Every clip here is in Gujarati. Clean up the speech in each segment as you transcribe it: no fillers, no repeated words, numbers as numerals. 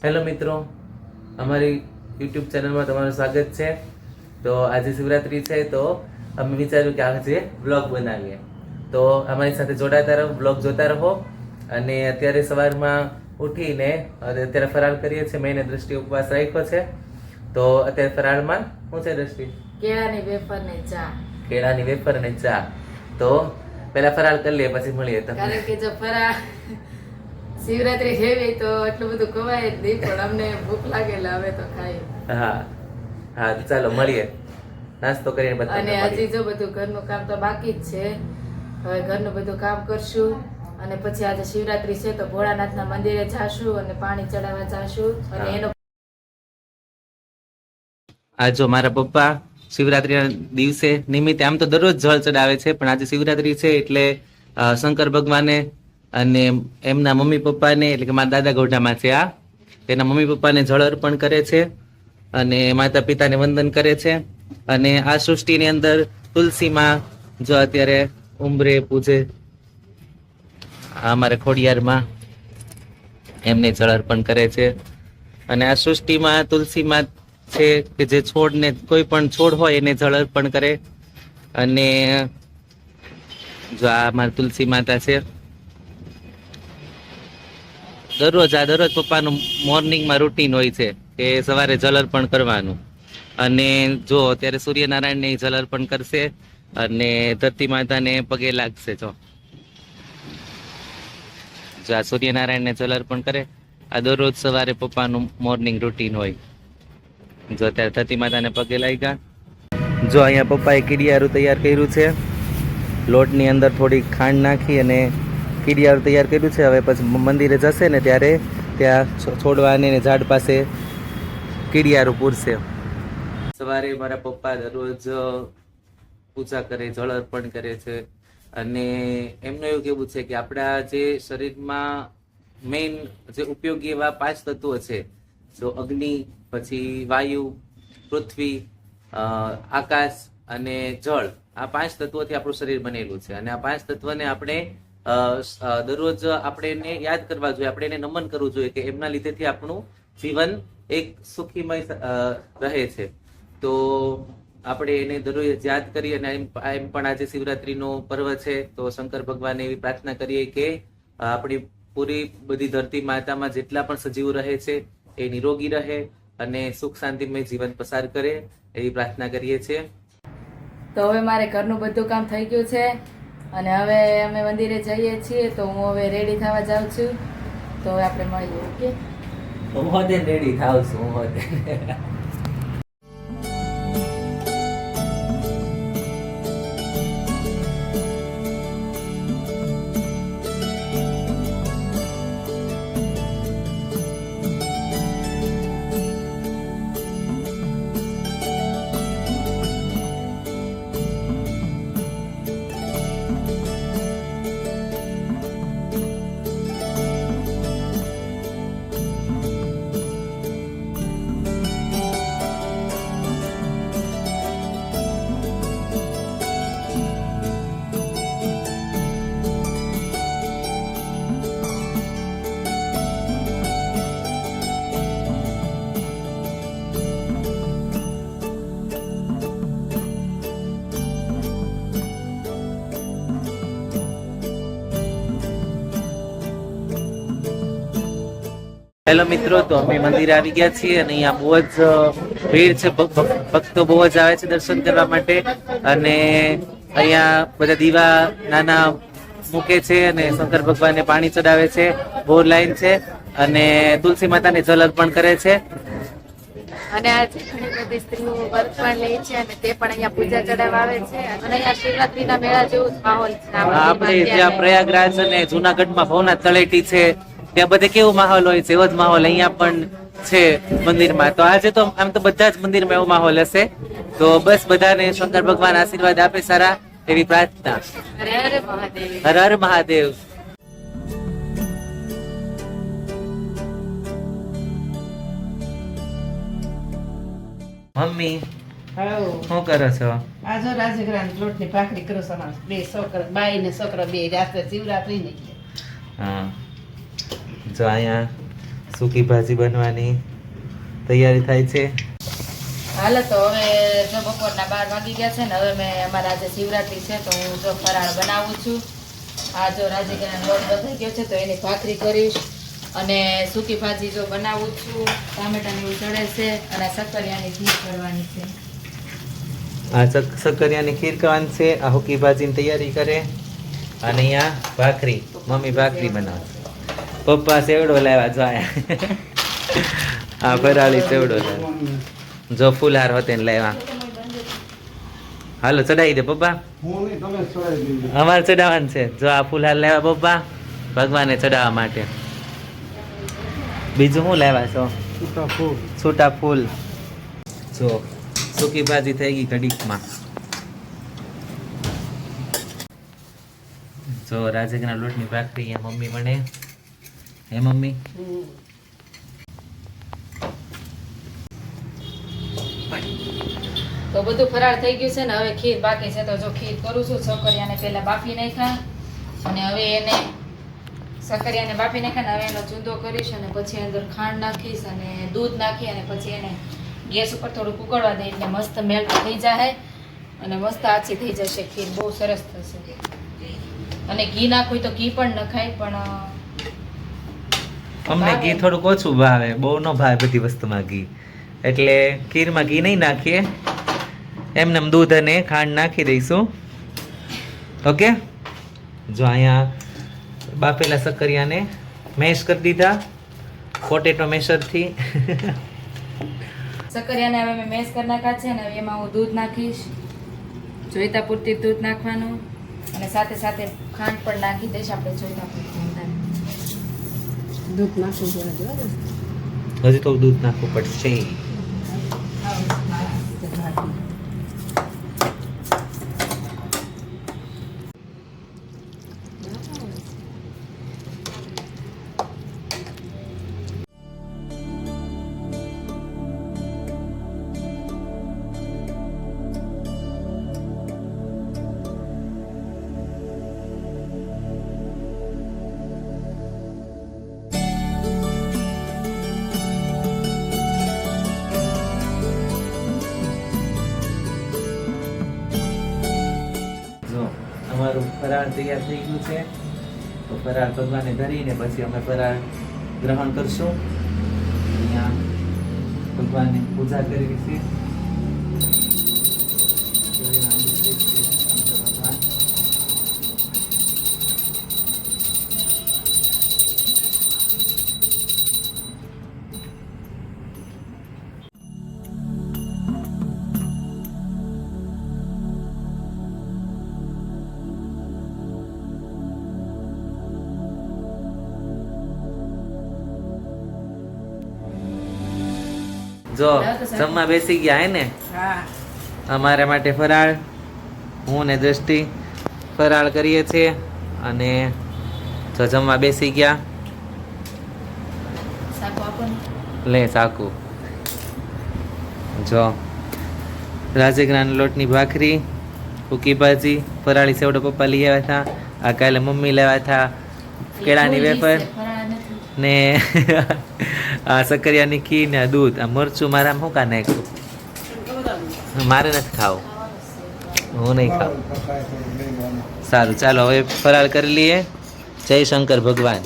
હેલો મિત્રો, અમારી યુટ્યુબ ચેનલમાં તમારું સ્વાગત છે. તો આજે શિવરાત્રી છે, તો અમે વિચાર્યું કે આજે બ્લોગ બનાવીએ. તો અમારી સાથે જોડાતા રહો, બ્લોગ જોતા રહો. અને અત્યારે સવારમાં ઉઠીને અત્યારે ફરાળ કરીએ છીએ. મેં એને દ્રષ્ટિ ઉપવાસ રાખ્યો છે. તો અત્યારે ફરાળમાં શું છે દ્રષ્ટિ? કેળાની વેફર ને ચા. કેળાની વેફર અને ચા. તો પહેલા ફરાળ કરી લઈએ, પછી મળીએ તમને. કારણ કે જો ફરાળ શિવરાત્રી જેવી તો એટલું બધું ખવાય જ નહીં, પણ અમને ભૂખ લાગેલા હવે તો ખાઈ. હા હા, તો ચાલો મળીએ. નાસ્તો કરીને બધા અને હજી જો બધું ઘરનું કામ તો બાકી જ છે. હવે ઘરનું બધું કામ કરશું અને પછી આજે શિવરાત્રી છે તો ભોળાનાથના મંદિરે જાશું અને પાણી ચડાવવા જાશું. અને એનો આ જો મારા પપ્પા શિવરાત્રીના દિવસે નિમિત્તે આમ તો દરરોજ જળ ચડાવે છે, પણ આજે શિવરાત્રી છે એટલે શંકર ભગવાને અને એમના મમ્મી પપ્પાને, એટલે કે મારા દાદા ગોઢામાં છે આ, તેના મમ્મી પપ્પાને જળ અર્પણ કરે છે અને માતા પિતાને વંદન કરે છે. અને આ સૃષ્ટિની અંદર તુલસીમાં જો અત્યારે ઉંબરે પૂજે, અમારે ખોડિયારમાં એમને જળ અર્પણ કરે છે. અને આ સૃષ્ટિમાં તુલસીમાં છે કે જે છોડને, કોઈ પણ છોડ હોય એને જળ અર્પણ કરે. અને જો આ અમારી તુલસી માતા છે. દરરોજ પપ્પાનું મોર્નિંગમાં રૂટીન હોય છે કે સવારે જળ અર્પણ કરવાનું. અને જો અત્યારે સૂર્યનારાયણને જળ અર્પણ કરશે અને ધરતી માતાને પગે લાગશે. જો આ સૂર્યનારાયણને જળ અર્પણ કરે. આ દરરોજ સવારે પપ્પાનું મોર્નિંગ રૂટીન હોય. જો અત્યારે ધરતી માતાને પગે લાગ્યા. જો અહીંયા પપ્પાએ કીડિયારું તૈયાર કર્યું છે. લોટની અંદર થોડી ખાંડ નાખી અને કીડિયારું તૈયાર કર્યું છે. હવે પછી મંદિરે જશે ને ત્યારે ત્યાં છોડવાને ઝાડ પાસે કીડિયારું પૂરશે. સવારે મારા પપ્પા દરરોજ પૂજા કરે, જળ અર્પણ કરે છે. અને એમનું એવું કેવું છે કે આપણા જે શરીરમાં મેઇન જે ઉપયોગી એવા 5 તત્વો છે, જો અગ્નિ, પછી વાયુ, પૃથ્વી, આકાશ અને જળ, આ 5 તત્વોથી આપણું શરીર બનેલું છે. અને આ 5 તત્વને આપણે દરરોજ આપણે એને યાદ કરવા જોઈએ, આપણે એને નમન કરવું જોઈએ કે એમના લીધેથી આપણું જીવન એક સુખીમય રહે છે. તો આપણે એને દરરોજ યાદ કરીએ. અને એમ પણ આજે શિવરાત્રીનો પર્વ છે, તો શંકર ભગવાનને એવી પ્રાર્થના કરીએ કે આપણી પૂરી બધી ધરતી માતામાં જેટલા પણ સજીવો રહે છે એ નિરોગી રહે અને સુખ શાંતિમય જીવન પસાર કરે, એવી પ્રાર્થના કરીએ છીએ. તો હવે મારે ઘરનું બધું કામ થઈ ગયું છે અને હવે અમે મંદિરે જઈએ છીએ. તો હું હવે રેડી થવા જાઉં છું. તો હવે આપણે મળીએ. ઓકે, હું હોતે રેડી થાવ છું. હું હોતે હેલો મિત્રો, તો અમે મંદિરે આવી ગયા છીએ અને અહીંયા બહુ જ ભીડ છે. ભક્તો બહુ જ આવે છે દર્શન કરવા માટે. અને અહીંયા બધા દીવા નાના મૂકે છે અને શંકર ભગવાનને પાણી ચડાવે છે. બહુ લાઈન છે. અને તુલસી માતાને જલ અર્પણ કરે છે. અને આજે ઘણી બધી સ્ત્રીઓ વ્રત પણ લે છે અને તે પણ અહીંયા પૂજા ચડાવવા આવે છે. અને અહીંયા શિવરાત્રીના મેળા જેવું જ માહોલ છે. આપણે જ્યાં પ્રયાગરાજ અને જુનાગઢમાં ભવનાથ તળેટી છે ત્યાં બધે કેવો માહોલ હોય છે, એવો જ માહોલ અહીંયા પણ છે મંદિરમાં. તો આજે તો આમ તો બધા જ મંદિરમાં એવો માહોલ હશે. તો બસ બધાને શંકર ભગવાન આશીર્વાદ આપે સારા, એવી પ્રાર્થના. હર હર મહાદેવ. હર હર મહાદેવ. મમ્મી શું કરો છો? આ જો રાજગરાની લોટની ભાખરી કરું છું. અમારે 2 છોકરા, બાઈ ને છોકરા 2 રાત્રે શિવરાત્રી ને. હા, જો અહીંયા સૂકી ભાજી બનવાની તૈયારી થાય છે. હાલો તો હવે જો બપોરના 12 વાગી ગયા છે ને હવે મેં અમારે આજે શિવરાત્રી છે તો હું જો ફરાળ બનાવું છું. આ જો રાજગીરાનો લોટ બંધાઈ ગયો છે તો એની ભાખરી કરીશ અને સૂકી ભાજી જો બનાવું છું. ટામેટાની એવું ચડે છે અને સક્કરિયાની ખીર કરવાની છે. આ સક્કરિયાની ખીર કરવાની છે. આ સૂકી ભાજીની તૈયારી કરે અને અહીંયા ભાખરી મમ્મી ભાખરી બનાવે. પપ્પા સેવડો લાવ્યા જો આયા આ ફરાળી સેવડો લાવ્યા જો ફૂલહાર હોતે ને લાવ્યા. હાલો ચડાવી દે પપ્પા. અમારે ચડાવવાનું છે. જો આ ફૂલહાર લાવ્યા પપ્પા ભગવાને ચડાવવા માટે. બીજું શું લાવ્યા છો? છૂટા ફૂલ. જો સૂકી ભાજી થઈ ગઈ ઘડીકમાં. જો રાજગીરના લોટની ભાખરી અહીંયા મમ્મી બને. હે મમ્મી? તો બધું ફરાળ થઈ ગયું છે ને હવે ખીર બાકી છે તો જો ખીર કરું છું. સક્કરિયાને પહેલા બાફી નાખ્યા અને હવે એને સક્કરિયાને બાફી નાખ્યા ને હવે એનો ચૂંદો કરીશ અને પછી અંદર ખાંડ નાખીશ અને દૂધ નાખી અને પછી એને ગેસ ઉપર થોડુંક ઉકળવા દઈ એટલે મસ્ત મેલ્ટ થઈ જાય અને મસ્ત આછી થઈ જશે ખીર. બહુ સરસ થશે. અને ઘી નાખવું હોય તો ઘી પણ નખાય પણ અમને ઘી થોડુંક ઓછું ભાવે. બહુ ન ભાવે બધી વસ્તુમાં ઘી. એટલે ખીરમાં ઘી નહીં નાખીએ. એમને દૂધ અને ખાંડ નાખી દઈશું. ઓકે. જો અહીંયા બાફેલા સક્કરિયાને મેશ કરી દીધા પોટેટો મેશરથી. સક્કરિયાને હવે મેં મેશ કરી નાખ્યા છે ને હવે એમાં હું દૂધ નાખીશ. જોઈતા પૂરતી દૂધ નાખવાનું અને સાથે સાથે ખાંડ પણ નાખી દઈશ આપણે જોઈતા પૂરતી. દૂધ નાખવું પડે. હજી તો દૂધ નાખવું પડશે. અમારું ફરાળ તૈયાર થઈ ગયું છે તો ફરાળ ભગવાને ધરીને પછી અમે ફરાળ ગ્રહણ કરશું. અહીંયા ભગવાનની પૂજા કરવી છે. જો જમવા બેસી ગયા હે ને હા. અમારા માટે ફરાળ. હું ને દ્રષ્ટિ ફરાળ કરીએ છીએ અને જો જમવા બેસી ગયા. શાકો આપો ને. લે ચાકુ. જો રાજગીરાના લોટની ભાખરી, સૂકી ભાજી, ફરાળી સેવડો પપ્પા લઈ આવ્યા હતા. આ કાલે મમ્મી લાવ્યા હતા કેળાની વેફર ને આ સક્કરિયાની ખીર ને આ દૂધ. આ મરચું મારામાં શું કા નાખ્યું? મારે નથી ખાવું. હું નહીં ખાઉં. સારું ચાલો હવે ફરાળ કરી લઈએ. જય શંકર ભગવાન.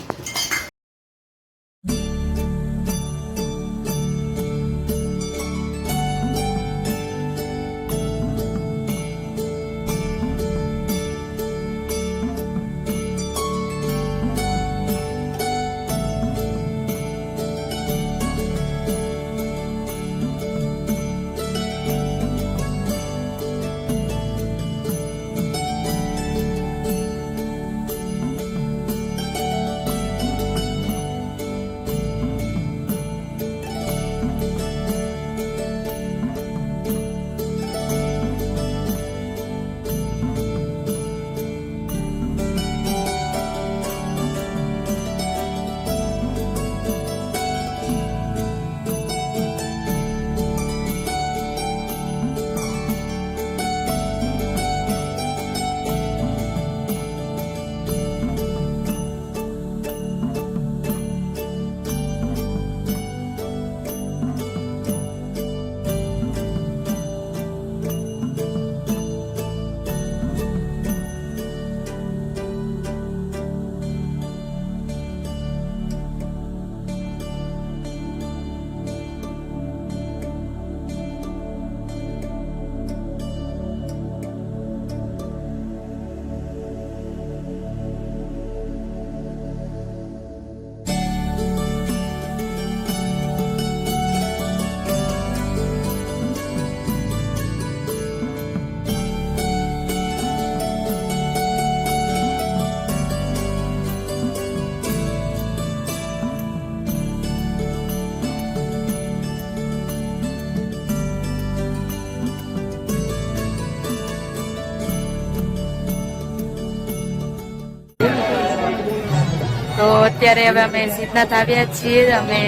તો અત્યારે હવે અમે સિદ્ધનાથ આવ્યા છીએ. અમે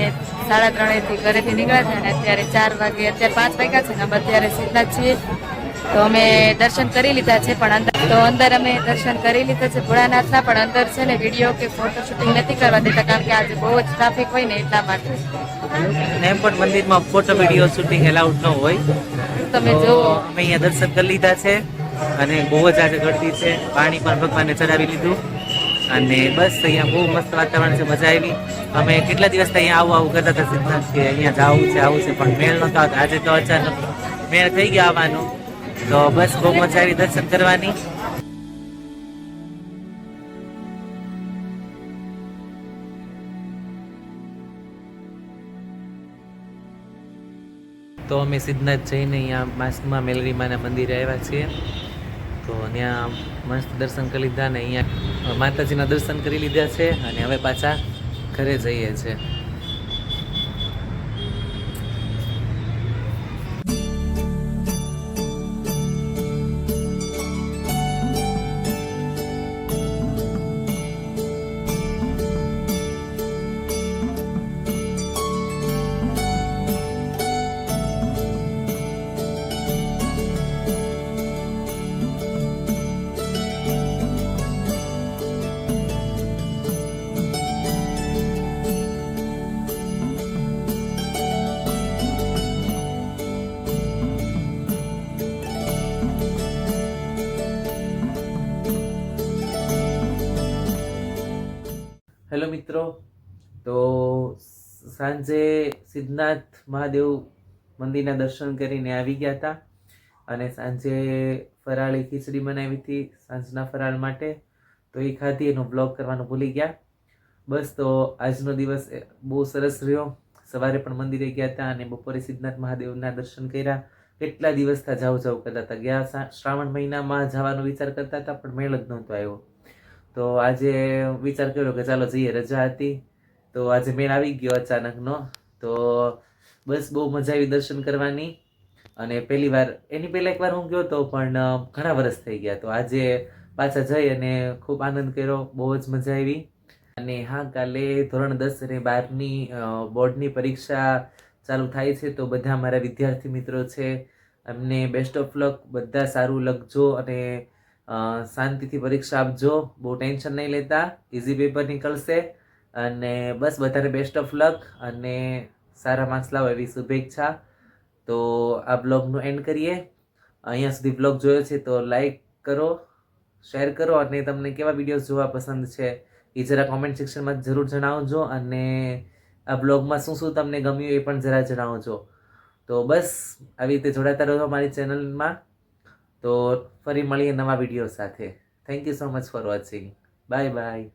3:30 થી ઘરેથી નીકળ્યા હતા અને અત્યારે 4 વાગે, અત્યારે 5 વાગ્યા છે ને અમે અત્યારે સિદ્ધનાથ છીએ. તો અમે દર્શન કરી લીધા છે, પણ અંદર અમે દર્શન કરી લીધા છે ભોળાનાથના, પણ અંદર છે ને વિડીયો કે ફોટો શૂટિંગ નથી કરવા દેતા, કારણ કે આજે બહુ જ ટ્રાફિક હોય ને એટલા માટે. ને એમ પણ મંદિરમાં ફોટો વિડીયો શૂટિંગ એલાઉડ ન હોય. તમે તો જુઓ, અમે અહીંયા દર્શન કરી લીધા છે અને બહુ જ આજે ગળતી છે. પાણી પણ ભગવાનને ચડાવી લીધું અને બસ અહીંયા બહુ મસ્ત વાતાવરણ છે, મજા આવી. અમે કેટલા દિવસથી અહીંયા આવું કરતા હતા સિદ્ધનાથ કે અહીંયા આવું છે પણ મેળ નતો આવતો. આજે તો અચાનક મેળ થઈ ગયા આવવાનું, તો બસ બહુ મજા આવી દર્શન કરવાની. તો અમે સિદ્ધનાથ જઈને અહીંયા માસમાં મેલરીમાના મંદિરે આવ્યા છીએ. તો ત્યાં મસ્ત દર્શન કરી લીધા ને અહીંયા માતાજીના દર્શન કરી લીધા છે અને હવે પાછા ઘરે જઈએ છીએ. હેલો મિત્રો, તો સાંજે સિદ્ધનાથ મહાદેવ મંદિરના દર્શન કરીને આવી ગયા હતા અને સાંજે ફરાળી ખીચડી બનાવી હતી સાંજના ફરાળ માટે. તો એ ખાધી, એનો બ્લોગ કરવાનું ભૂલી ગયા. બસ તો આજનો દિવસ બહુ સરસ રહ્યો. સવારે પણ મંદિરે ગયા હતા અને બપોરે સિદ્ધનાથ મહાદેવના દર્શન કર્યા. કેટલા દિવસથી જાવ કરતા હતા. ગયા શ્રાવણ મહિનામાં જવાનો વિચાર કરતા હતા પણ મેળ જ નહોતો આવ્યો. તો આજે વિચાર કર્યો કે ચાલો જઈએ, રજા હતી તો આજે મેળ આવી ગયો અચાનકનો. તો બસ બહુ મજા આવી દર્શન કરવાની. અને પહેલી વાર, એની પહેલા એકવાર હું ગયો હતો પણ ઘણા વર્ષ થઈ ગયા. તો આજે પાછા જઈ અને ખૂબ આનંદ કર્યો, બહુ જ મજા આવી. અને હા, કાલે ધોરણ 10 અને 12ની બોર્ડની પરીક્ષા ચાલુ થાય છે. તો બધા મારા વિદ્યાર્થી મિત્રો છે એમને બેસ્ટ ઓફ લક. બધા સારું લખજો અને શાંતિથી પરીક્ષા આપજો. બહુ ટેન્શન નહીં લેતા, ઇઝી પેપર નીકળશે. અને બસ બધાને બેસ્ટ ઓફ લક અને સારા માર્ક્સ લાવો એવી શુભેચ્છા. તો આ બ્લોગનું એન્ડ કરીએ. અહીંયા સુધી બ્લોગ જોયો છે તો લાઈક કરો, શેર કરો અને તમને કેવા વિડીયોઝ જોવા પસંદ છે એ જરા કોમેન્ટ સેક્શનમાં જરૂર જણાવજો. અને આ બ્લોગમાં શું શું તમને ગમ્યું એ પણ જરા જણાવજો. તો બસ આવી રીતે જોડાતા રહો મારી ચેનલમાં. તો ફરી મળીએ નવા વિડીયો સાથે. Thank you so much for watching. Bye bye.